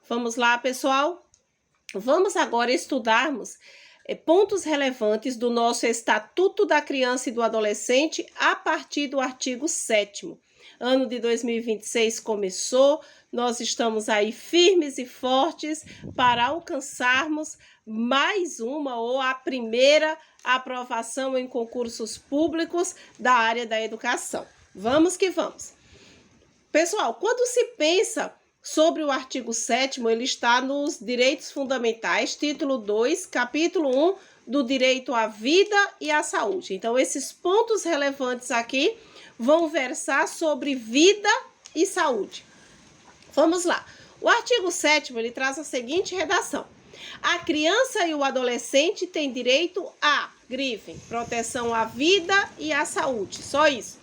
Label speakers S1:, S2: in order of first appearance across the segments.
S1: Vamos lá, pessoal? Vamos agora estudarmos pontos relevantes do nosso Estatuto da Criança e do Adolescente a partir do artigo 7º. Ano de 2026 começou, nós estamos aí firmes e fortes para alcançarmos mais uma ou a primeira aprovação em concursos públicos da área da educação. Vamos que vamos. Pessoal, quando se pensa sobre o artigo 7º, ele está nos Direitos Fundamentais, título 2, capítulo 1, do direito à vida e à saúde. Então, esses pontos relevantes aqui vão versar sobre vida e saúde. Vamos lá. O artigo 7º, ele traz a seguinte redação. A criança e o adolescente têm direito a, grifem, proteção à vida e à saúde. Só isso.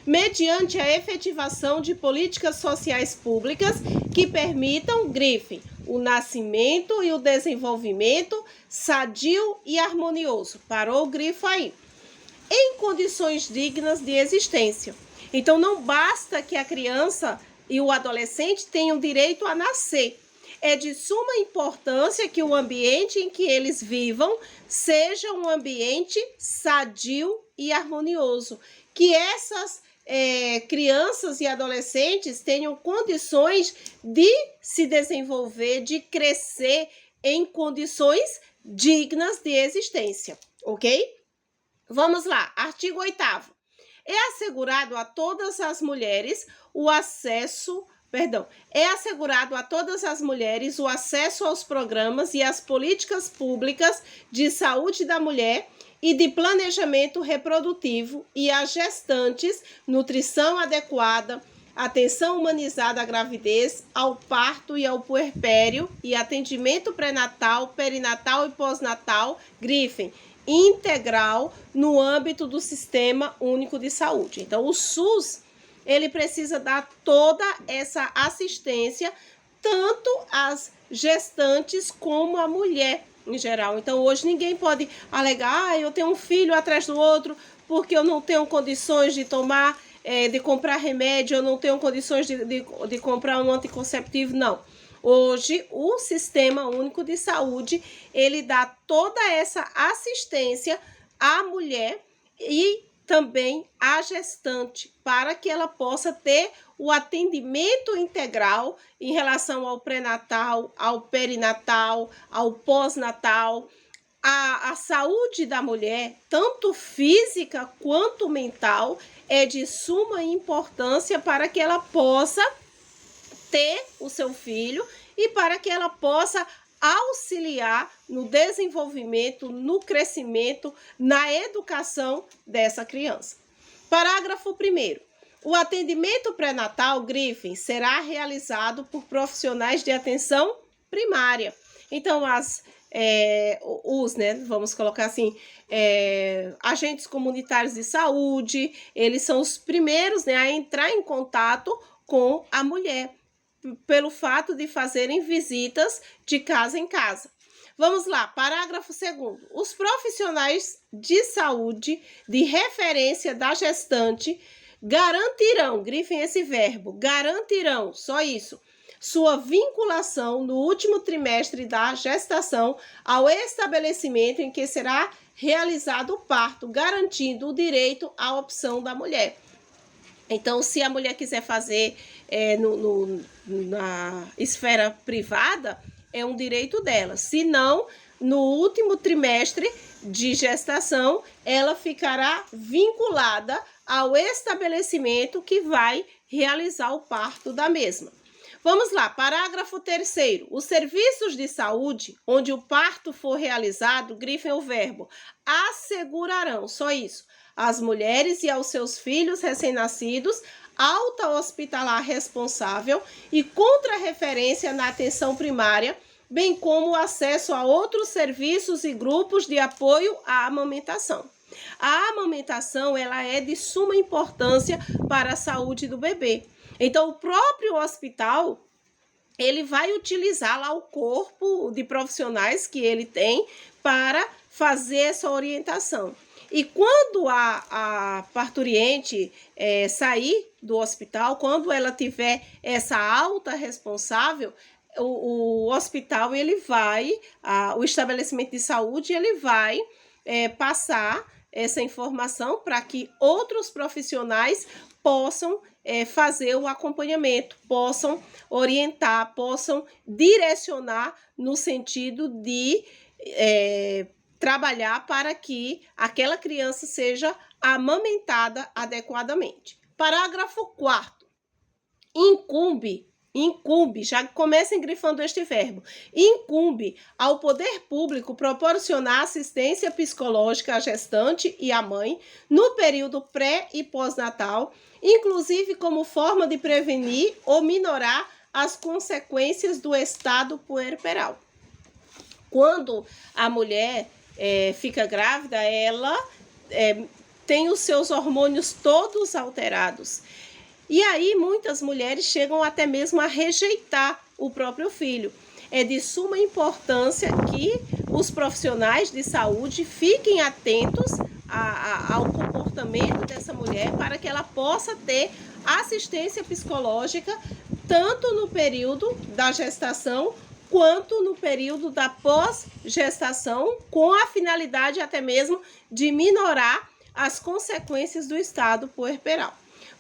S1: Mediante a efetivação de políticas sociais públicas que permitam, grifem, o nascimento e o desenvolvimento sadio e harmonioso. Parou o grifo aí. Em condições dignas de existência. Então, não basta que a criança e o adolescente tenham direito a nascer. É de suma importância que o ambiente em que eles vivam seja um ambiente sadio e harmonioso. Que essas crianças e adolescentes tenham condições de se desenvolver, de crescer em condições dignas de existência, ok? Vamos lá, artigo 8º. É assegurado a todas as mulheres o acesso aos programas e às políticas públicas de saúde da mulher e de planejamento reprodutivo e às gestantes, nutrição adequada, atenção humanizada à gravidez, ao parto e ao puerpério e atendimento pré-natal, perinatal e pós-natal, grifem, integral no âmbito do Sistema Único de Saúde. Então, o SUS, ele precisa dar toda essa assistência, tanto às gestantes como à mulher em geral. Então, hoje ninguém pode alegar, eu tenho um filho atrás do outro porque eu não tenho condições de tomar, de comprar remédio, eu não tenho condições de comprar um anticonceptivo, não. Hoje, o Sistema Único de Saúde, ele dá toda essa assistência à mulher e também à gestante, para que ela possa ter o atendimento integral em relação ao pré-natal, ao perinatal, ao pós-natal. A saúde da mulher, tanto física quanto mental, é de suma importância para que ela possa ter o seu filho e para que ela possa auxiliar no desenvolvimento, no crescimento, na educação dessa criança. Parágrafo 1º. O atendimento pré-natal, grifem, será realizado por profissionais de atenção primária. Então, vamos colocar assim, agentes comunitários de saúde, eles são os primeiros, a entrar em contato com a mulher, pelo fato de fazerem visitas de casa em casa. Vamos lá, parágrafo 2º. Os profissionais de saúde de referência da gestante garantirão, grifem esse verbo, garantirão, só isso, sua vinculação no último trimestre da gestação ao estabelecimento em que será realizado o parto, garantindo o direito à opção da mulher. Então, se a mulher quiser fazer na esfera privada, é um direito dela. Se não, no último trimestre de gestação, ela ficará vinculada ao estabelecimento que vai realizar o parto da mesma. Vamos lá, parágrafo 3º. Os serviços de saúde, onde o parto for realizado, grifem o verbo, assegurarão, só isso, às mulheres e aos seus filhos recém-nascidos, alta hospitalar responsável e contra-referência na atenção primária, bem como o acesso a outros serviços e grupos de apoio à amamentação. A amamentação, ela é de suma importância para a saúde do bebê. Então, o próprio hospital, ele vai utilizar lá o corpo de profissionais que ele tem para fazer essa orientação. E quando a parturiente sair do hospital, quando ela tiver essa alta responsável, o hospital, o estabelecimento de saúde, ele vai passar essa informação para que outros profissionais possam fazer o acompanhamento, possam orientar, possam direcionar no sentido de trabalhar para que aquela criança seja amamentada adequadamente. Parágrafo 4º. Incumbe, já comecem grifando este verbo, incumbe ao poder público proporcionar assistência psicológica à gestante e à mãe no período pré e pós-natal, inclusive como forma de prevenir ou minorar as consequências do estado puerperal. Quando a mulher fica grávida, ela tem os seus hormônios todos alterados. E aí muitas mulheres chegam até mesmo a rejeitar o próprio filho. É de suma importância que os profissionais de saúde fiquem atentos ao comportamento dessa mulher para que ela possa ter assistência psicológica tanto no período da gestação quanto no período da pós-gestação, com a finalidade até mesmo de minorar as consequências do estado puerperal.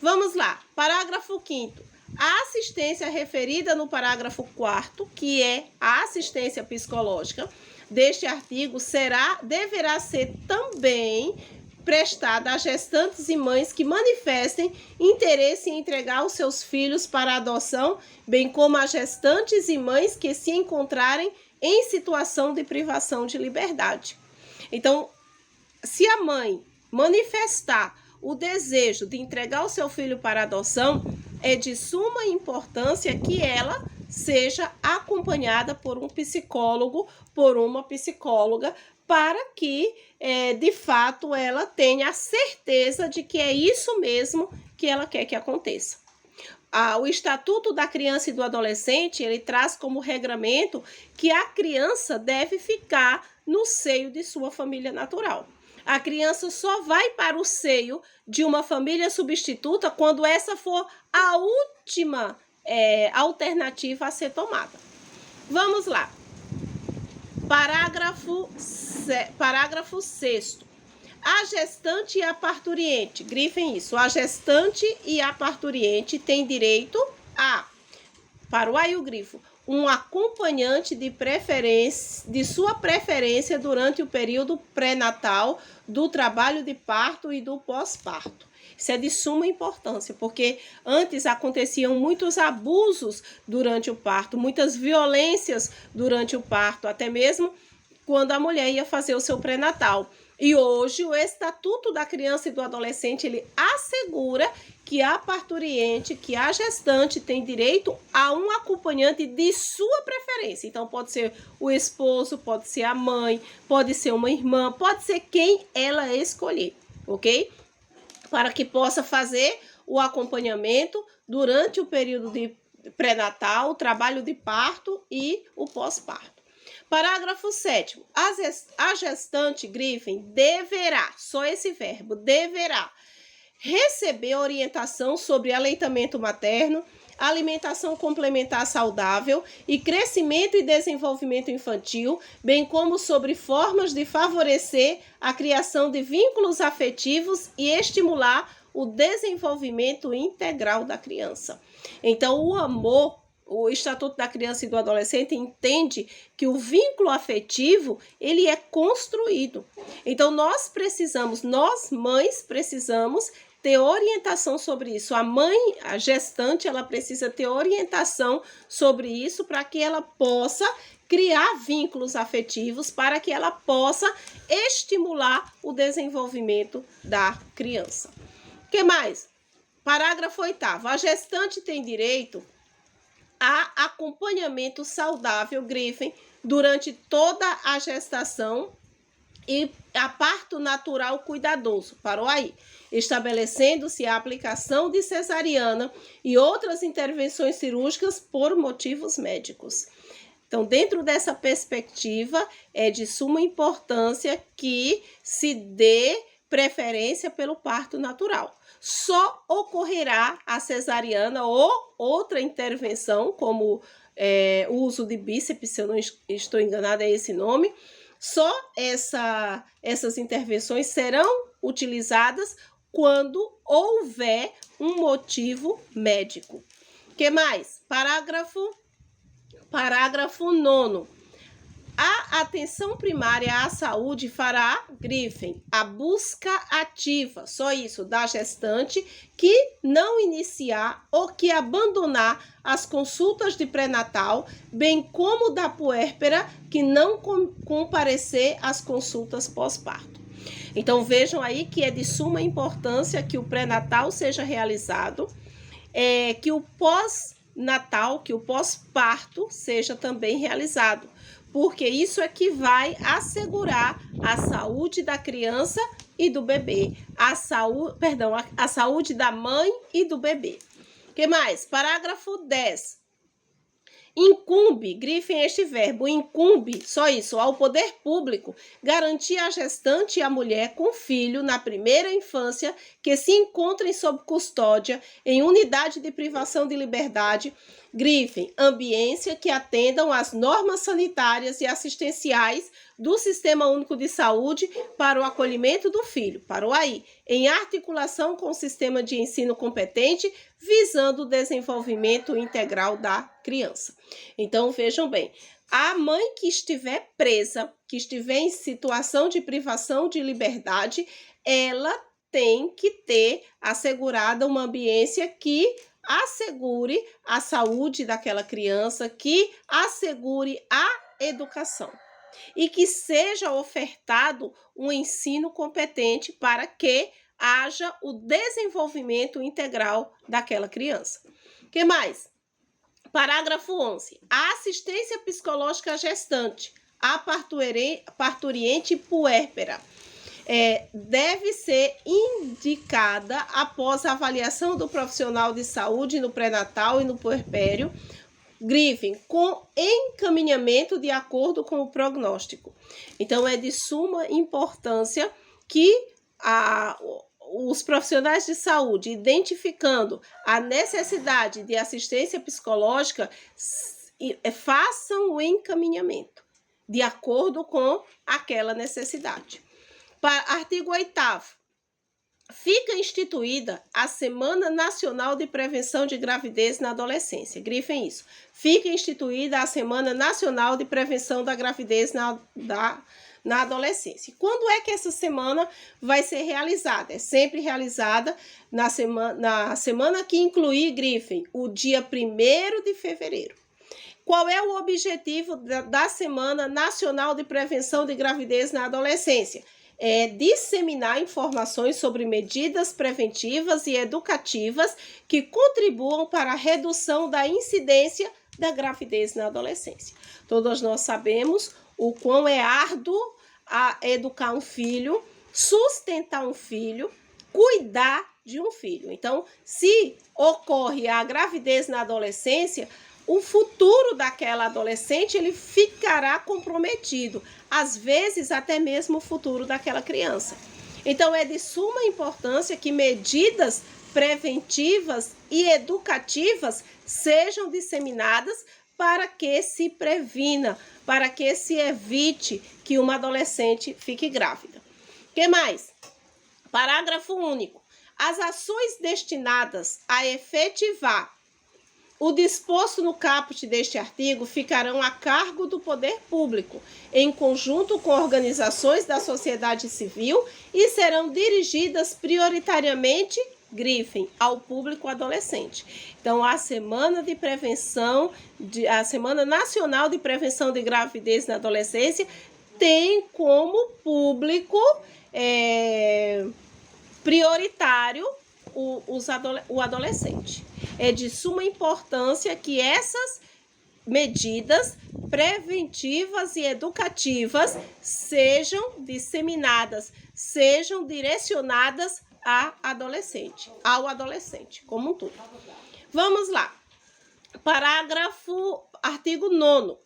S1: Vamos lá, parágrafo 5º. A assistência referida no parágrafo 4º, que é a assistência psicológica deste artigo, deverá ser também prestada a gestantes e mães que manifestem interesse em entregar os seus filhos para adoção, bem como a gestantes e mães que se encontrarem em situação de privação de liberdade. Então, se a mãe manifestar o desejo de entregar o seu filho para adoção, é de suma importância que ela seja acompanhada por um psicólogo, por uma psicóloga, para que, de fato, ela tenha a certeza de que é isso mesmo que ela quer que aconteça. O Estatuto da Criança e do Adolescente, ele traz como regramento que a criança deve ficar no seio de sua família natural. A criança só vai para o seio de uma família substituta quando essa for a última alternativa a ser tomada. Vamos lá. Parágrafo 6º. A gestante e a parturiente, grifem isso, a gestante e a parturiente têm direito a, para o aí o grifo, um acompanhante de sua preferência durante o período pré-natal, do trabalho de parto e do pós-parto. Isso é de suma importância, porque antes aconteciam muitos abusos durante o parto, muitas violências durante o parto, até mesmo quando a mulher ia fazer o seu pré-natal. E hoje o Estatuto da Criança e do Adolescente, ele assegura que a parturiente, que a gestante tem direito a um acompanhante de sua preferência. Então pode ser o esposo, pode ser a mãe, pode ser uma irmã, pode ser quem ela escolher, ok? Para que possa fazer o acompanhamento durante o período de pré-natal, o trabalho de parto e o pós-parto. Parágrafo 7º. A gestante, grifem, deverá, só esse verbo, deverá, receber orientação sobre aleitamento materno, alimentação complementar saudável e crescimento e desenvolvimento infantil, bem como sobre formas de favorecer a criação de vínculos afetivos e estimular o desenvolvimento integral da criança. Então, o Estatuto da Criança e do Adolescente entende que o vínculo afetivo, ele é construído. Então, nós mães, precisamos ter orientação sobre isso. A mãe, a gestante, ela precisa ter orientação sobre isso para que ela possa criar vínculos afetivos, para que ela possa estimular o desenvolvimento da criança. O que mais? Parágrafo 8º. A gestante tem direito a acompanhamento saudável, grifem, durante toda a gestação e a parto natural cuidadoso, parou aí, estabelecendo-se a aplicação de cesariana e outras intervenções cirúrgicas por motivos médicos. Então, dentro dessa perspectiva, é de suma importância que se dê preferência pelo parto natural. Só ocorrerá a cesariana ou outra intervenção, como o uso de bíceps, se eu não estou enganada, é esse nome. Só essas intervenções serão utilizadas quando houver um motivo médico. O que mais? Parágrafo 9º. A atenção primária à saúde fará, grifem, a busca ativa, só isso, da gestante que não iniciar ou que abandonar as consultas de pré-natal, bem como da puérpera que não comparecer às consultas pós-parto. Então, vejam aí que é de suma importância que o pré-natal seja realizado, que o pós-natal, que o pós-parto seja também realizado, porque isso é que vai assegurar a saúde da criança e do bebê, a saúde da mãe e do bebê. O que mais? Parágrafo 10. Incumbe, grifem este verbo, incumbe, só isso, ao poder público, garantir à gestante e à mulher com filho na primeira infância que se encontrem sob custódia em unidade de privação de liberdade, grifem, ambiência que atendam às normas sanitárias e assistenciais do Sistema Único de Saúde para o acolhimento do filho, para o AI, em articulação com o sistema de ensino competente, visando o desenvolvimento integral da criança. Então, vejam bem, a mãe que estiver presa, que estiver em situação de privação de liberdade, ela tem que ter assegurada uma ambiência que assegure a saúde daquela criança, que assegure a educação e que seja ofertado um ensino competente para que haja o desenvolvimento integral daquela criança. O que mais? Parágrafo 11. A assistência psicológica à gestante, à parturiente e puérpera deve ser indicada após a avaliação do profissional de saúde no pré-natal e no puerpério, grifem, com encaminhamento de acordo com o prognóstico. Então, é de suma importância que os profissionais de saúde, identificando a necessidade de assistência psicológica, façam o encaminhamento de acordo com aquela necessidade. Artigo 8º. Fica instituída a Semana Nacional de Prevenção de Gravidez na Adolescência. Grifem isso. Fica instituída a Semana Nacional de Prevenção da Gravidez na adolescência. Quando é que essa semana vai ser realizada? É sempre realizada na semana que inclui, grifem, o dia 1º de fevereiro. Qual é o objetivo da Semana Nacional de Prevenção de Gravidez na Adolescência? É disseminar informações sobre medidas preventivas e educativas que contribuam para a redução da incidência da gravidez na adolescência. Todos nós sabemos o quão é árduo educar um filho, sustentar um filho, cuidar de um filho. Então, se ocorre a gravidez na adolescência, o futuro daquela adolescente ele ficará comprometido, às vezes até mesmo o futuro daquela criança. Então, é de suma importância que medidas preventivas e educativas sejam disseminadas para que se previna, para que se evite que uma adolescente fique grávida. O que mais? Parágrafo único. As ações destinadas a efetivar o disposto no caput deste artigo ficarão a cargo do poder público, em conjunto com organizações da sociedade civil e serão dirigidas prioritariamente, grifem, ao público adolescente. Então, a Semana Nacional de Prevenção de Gravidez na Adolescência tem como público prioritário o adolescente. É de suma importância que essas medidas preventivas e educativas sejam disseminadas, sejam direcionadas ao adolescente como um todo. Vamos lá. Artigo 9º.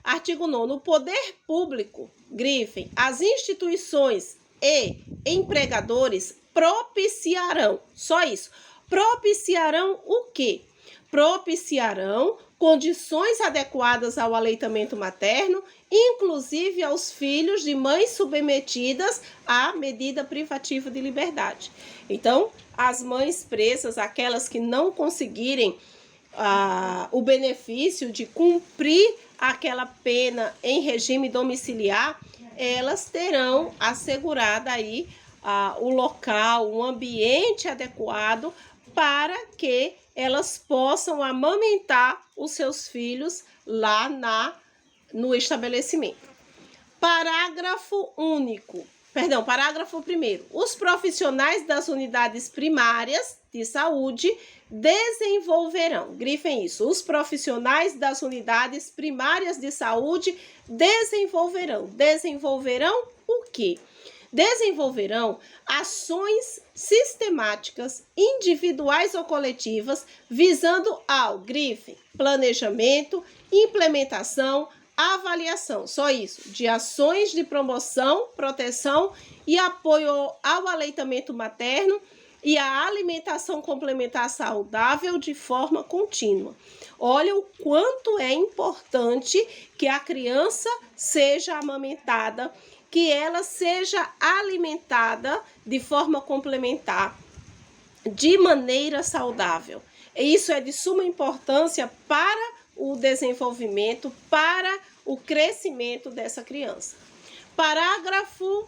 S1: Artigo 9º. O poder público, grifem, as instituições e empregadores propiciarão, só isso, propiciarão o quê? Propiciarão condições adequadas ao aleitamento materno, inclusive aos filhos de mães submetidas à medida privativa de liberdade. Então, as mães presas, aquelas que não conseguirem o benefício de cumprir aquela pena em regime domiciliar, elas terão assegurada aí o local, um ambiente adequado para que elas possam amamentar os seus filhos lá no estabelecimento. Parágrafo 1º. Os profissionais das unidades primárias de saúde desenvolverão, grifem isso, os profissionais das unidades primárias de saúde desenvolverão o quê? Desenvolverão ações sistemáticas, individuais ou coletivas, visando ao, grifem, planejamento, implementação, avaliação, só isso, de ações de promoção, proteção e apoio ao aleitamento materno e à alimentação complementar saudável de forma contínua. Olha o quanto é importante que a criança seja amamentada, que ela seja alimentada de forma complementar, de maneira saudável. Isso é de suma importância para o desenvolvimento, para o crescimento dessa criança. Parágrafo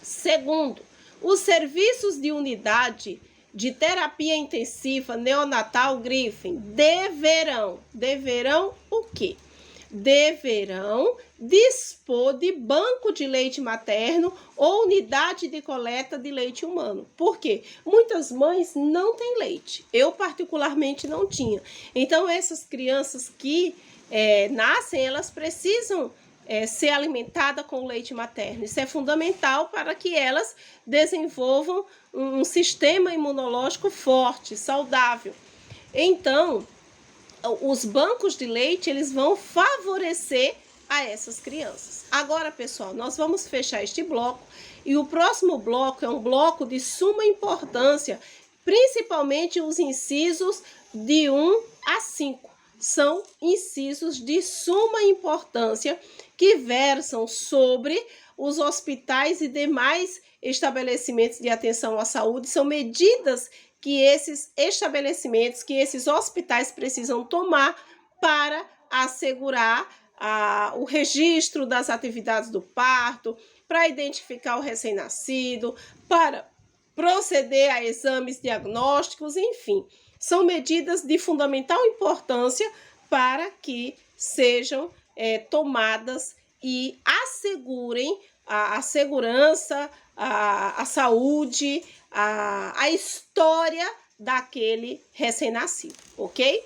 S1: 2º. Os serviços de unidade de terapia intensiva neonatal, grifem, deverão o quê? Deverão dispor de banco de leite materno ou unidade de coleta de leite humano. Por quê? Muitas mães não têm leite. Eu, particularmente, não tinha. Então, essas crianças que nascem, elas precisam ser alimentadas com leite materno. Isso é fundamental para que elas desenvolvam um sistema imunológico forte, saudável. Então, os bancos de leite, eles vão favorecer a essas crianças. Agora, pessoal, nós vamos fechar este bloco e o próximo bloco é um bloco de suma importância, principalmente os incisos de 1 a 5. São incisos de suma importância que versam sobre os hospitais e demais estabelecimentos de atenção à saúde. São medidas que esses estabelecimentos, que esses hospitais precisam tomar para assegurar o registro das atividades do parto, para identificar o recém-nascido, para proceder a exames diagnósticos, enfim. São medidas de fundamental importância para que sejam tomadas e assegurem a segurança, a saúde, a história daquele recém-nascido, ok?